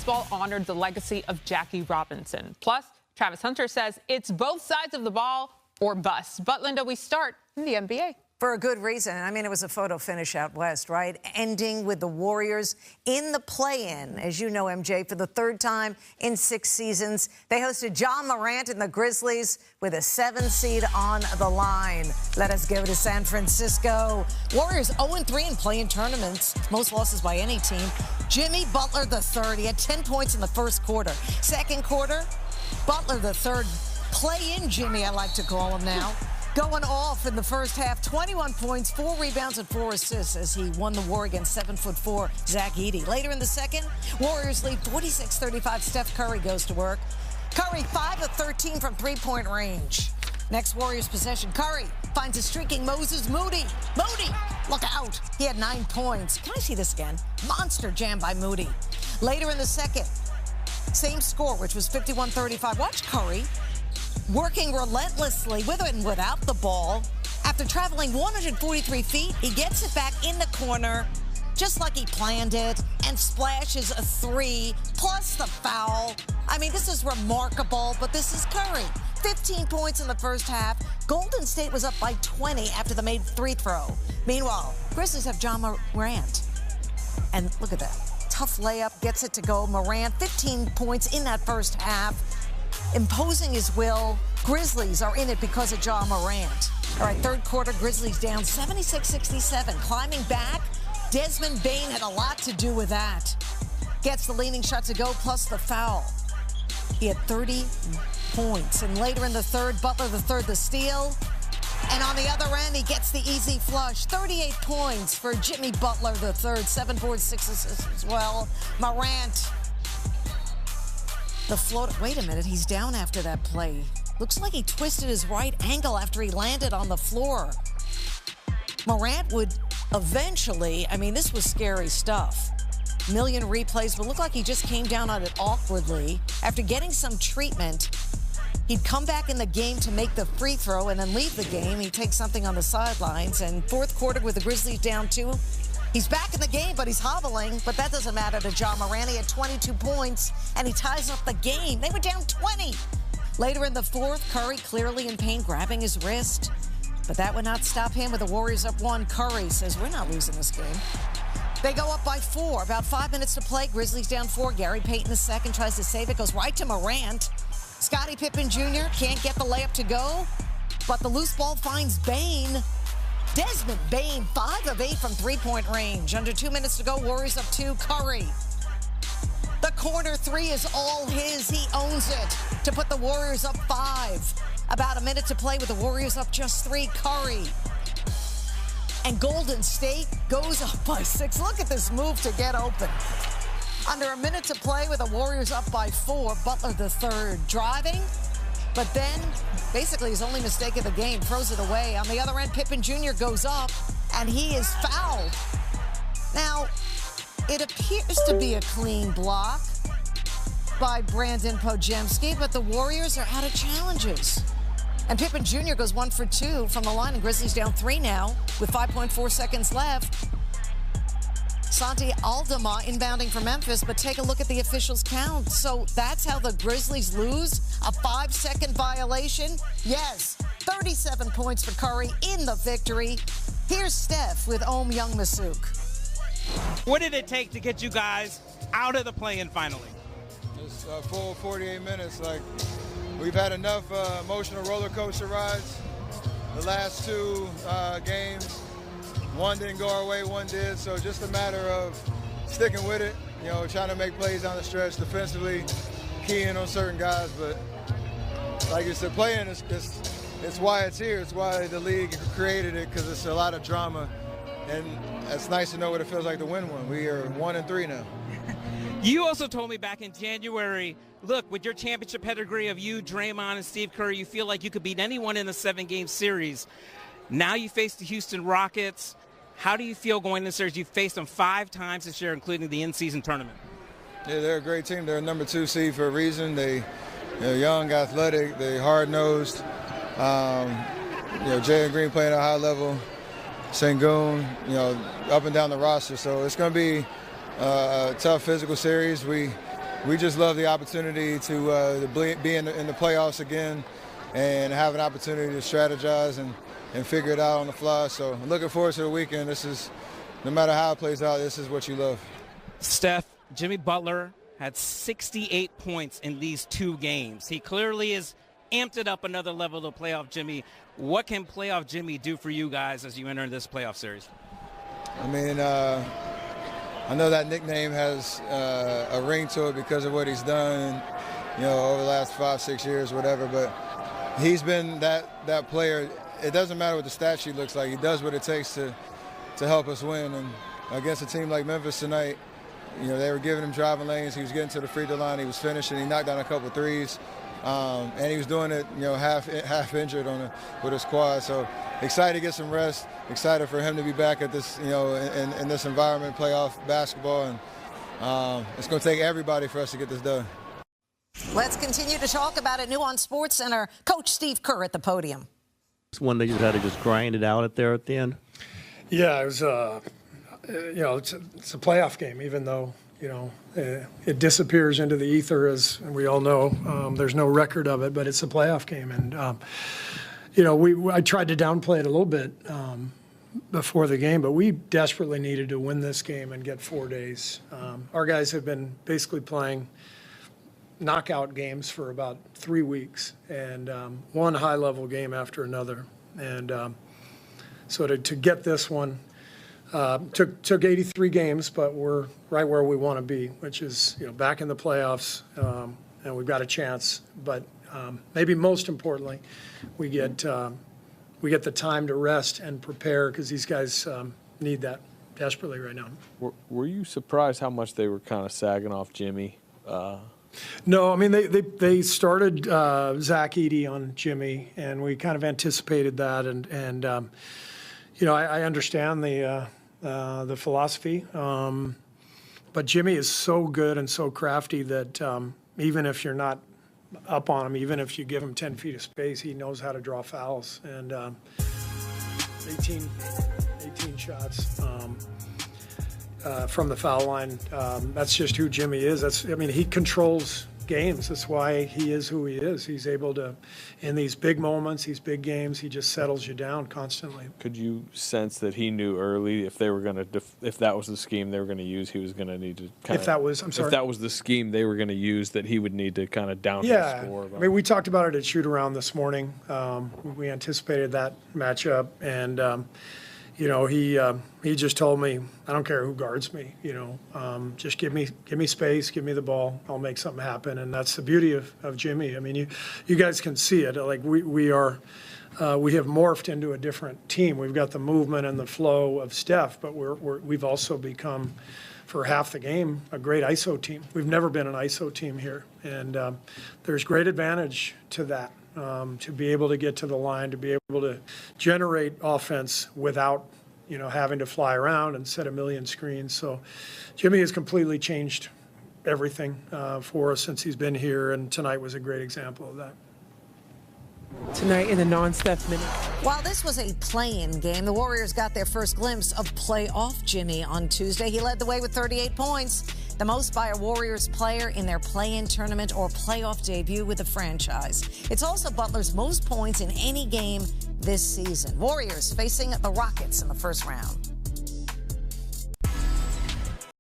baseball honored the legacy of Jackie Robinson. Plus, Travis Hunter says it's both sides of the ball or bust. But, Linda, we start in the NBA. For a good reason. I mean, it was a photo finish out west, right? Ending with the Warriors in the play-in, as you know, MJ, for the third time in 6 seasons. They hosted Ja Morant and the Grizzlies with a 7 seed on the line. Let us go to San Francisco. Warriors 0-3 in play-in tournaments, most losses by any team. Jimmy Butler III, he had 10 points in the first quarter. Second quarter, Butler III, play-in Jimmy, I like to call him now. Going off in the first half, 21 points, 4 rebounds, and 4 assists as he won the war against 7'4" Zach Edey. Later in the second, Warriors lead 46-35. Steph Curry goes to work. Curry 5 of 13 from three-point range. Next Warriors possession, Curry finds a streaking Moses Moody. Moody, look out. He had 9 points. Can I see this again? Monster jam by Moody. Later in the second, same score, which was 51-35. Watch Curry working relentlessly with and without the ball. After traveling 143 feet, he gets it back in the corner, just like he planned it, and splashes a 3, plus the foul. I mean, this is remarkable, but this is Curry. 15 points in the first half. Golden State was up by 20 after the made free throw. Meanwhile, Grizzlies have Ja Morant. And look at that. Tough layup, gets it to go. Morant, 15 points in that first half. Imposing his will. Grizzlies are in it because of Ja Morant. All right, third quarter, Grizzlies down 76-67. Climbing back, Desmond Bane had a lot to do with that. Gets the leaning shot to go, plus the foul. He had 30 points. And later in the third, Butler III the steal. And on the other end, he gets the easy flush. 38 points for Jimmy Butler III. 7 boards, 6 assists as well. Morant. The float. Wait a minute, he's down after that play. Looks like he twisted his right ankle after he landed on the floor. Morant would eventually, I mean, this was scary stuff. Million replays, but looked like he just came down on it awkwardly. After getting some treatment, he'd come back in the game to make the free throw and then leave the game. He'd take something on the sidelines. And fourth quarter with the Grizzlies down 2. He's back in the game, but he's hobbling. But that doesn't matter to Ja Morant. He had 22 points, and he ties up the game. They were down 20. Later in the fourth, Curry clearly in pain, grabbing his wrist. But that would not stop him with the Warriors up 1. Curry says, we're not losing this game. They go up by 4. About 5 minutes to play. Grizzlies down 4. Gary Payton II tries to save it. Goes right to Morant. Scottie Pippen Jr. can't get the layup to go. But the loose ball finds Bane. Desmond Bane, 5 of 8 from three-point range. Under 2 minutes to go, Warriors up 2. Curry. The corner 3 is all his. He owns it to put the Warriors up 5. About a minute to play with the Warriors up just 3. Curry. And Golden State goes up by 6. Look at this move to get open. Under a minute to play with the Warriors up by 4. Butler III driving. But then, basically his only mistake of the game, throws it away. On the other end, Pippen Jr. goes up, and he is fouled. Now, it appears to be a clean block by Brandon Podziemski, but the Warriors are out of challenges. And Pippen Jr. goes 1 for 2 from the line, and Grizzlies down 3 now with 5.4 seconds left. Santi Aldama inbounding for Memphis, but take a look at the officials' count. So that's how the Grizzlies lose? A 5-second violation? Yes. 37 points for Curry in the victory. Here's Steph with Ohm Youngmisuk. What did it take to get you guys out of the play-in finally? Just a full 48 minutes. Like, we've had enough emotional roller coaster rides. The last 2 games. One didn't go our way, one did. So just a matter of sticking with it, you know, trying to make plays down the stretch defensively, keying on certain guys. But like you said, playing is it's why it's here. It's why the league created it, because it's a lot of drama. And it's nice to know what it feels like to win one. We are 1-3 now. You also told me back in January, look, with your championship pedigree of you, Draymond, and Steve Kerr, you feel like you could beat anyone in the 7-game series. Now you face the Houston Rockets. How do you feel going into the series? You've faced them 5 times this year, including the in-season tournament. Yeah, they're a great team. They're a number 2 seed for a reason. They're young, athletic, they're hard-nosed. Jalen Green playing at a high level. Sengun, up and down the roster. So it's going to be a tough physical series. We we just love the opportunity to be in the playoffs again and have an opportunity to strategize and figure it out on the fly. So I'm looking forward to the weekend. This is, no matter how it plays out, this is what you love. Steph, Jimmy Butler had 68 points in these 2 games. He clearly is amped it up another level to playoff Jimmy. What can playoff Jimmy do for you guys as you enter this playoff series? I mean, I know that nickname has a ring to it because of what he's done, over the last 5-6 years, whatever. But he's been that player. It doesn't matter what the stat sheet looks like. He does what it takes to help us win. And against a team like Memphis tonight, they were giving him driving lanes. He was getting to the free throw line. He was finishing. He knocked down a couple threes. And he was doing it, half injured with his quad. So excited to get some rest. Excited for him to be back at this, in this environment, playoff basketball. And it's going to take everybody for us to get this done. Let's continue to talk about it. New on SportsCenter, Coach Steve Kerr at the podium. It's one they just had to just grind it out there at the end. Yeah, it was. It's a playoff game, even though. It disappears into the ether, as we all know. There's no record of it, but it's a playoff game. And, I tried to downplay it a little bit before the game, but we desperately needed to win this game and get 4 days. Our guys have been basically playing knockout games for about 3 weeks, and one high-level game after another. And so to get this one, took 83 games, but we're right where we want to be, which is back in the playoffs, and we've got a chance. But maybe most importantly, we get the time to rest and prepare, because these guys need that desperately right now. Were you surprised how much they were kind of sagging off Jimmy? No, I mean they started Zach Edey on Jimmy, and we kind of anticipated that, and I understand the philosophy, but Jimmy is so good and so crafty that even if you're not up on him, even if you give him 10 feet of space, he knows how to draw fouls. And 18 shots from the foul line. That's just who Jimmy is. He controls games. That's why he is who he is. He's able to, in these big moments, these big games, he just settles you down constantly. Could you sense that he knew early if they were going to, if that was the scheme they were going to use, he was going to need to kind of. If that was, I'm sorry. If that was the scheme they were going to use, that he would need to kind of down the score. I mean, we talked about it at shoot around this morning. We anticipated that matchup, and he just told me, I don't care who guards me, just give me space, give me the ball, I'll make something happen. And that's the beauty of Jimmy. I mean, you guys can see it. Like we have morphed into a different team. We've got the movement and the flow of Steph, but we've also become, for half the game, a great ISO team. We've never been an ISO team here, and there's great advantage to that. To be able to get to the line, to be able to generate offense without, having to fly around and set a million screens. So Jimmy has completely changed everything for us since he's been here, and tonight was a great example of that. Tonight in the non-Steph minutes. While this was a play-in game, the Warriors got their first glimpse of playoff Jimmy on Tuesday. He led the way with 38 points, the most by a Warriors player in their play-in tournament or playoff debut with the franchise. It's also Butler's most points in any game this season. Warriors facing the Rockets in the first round.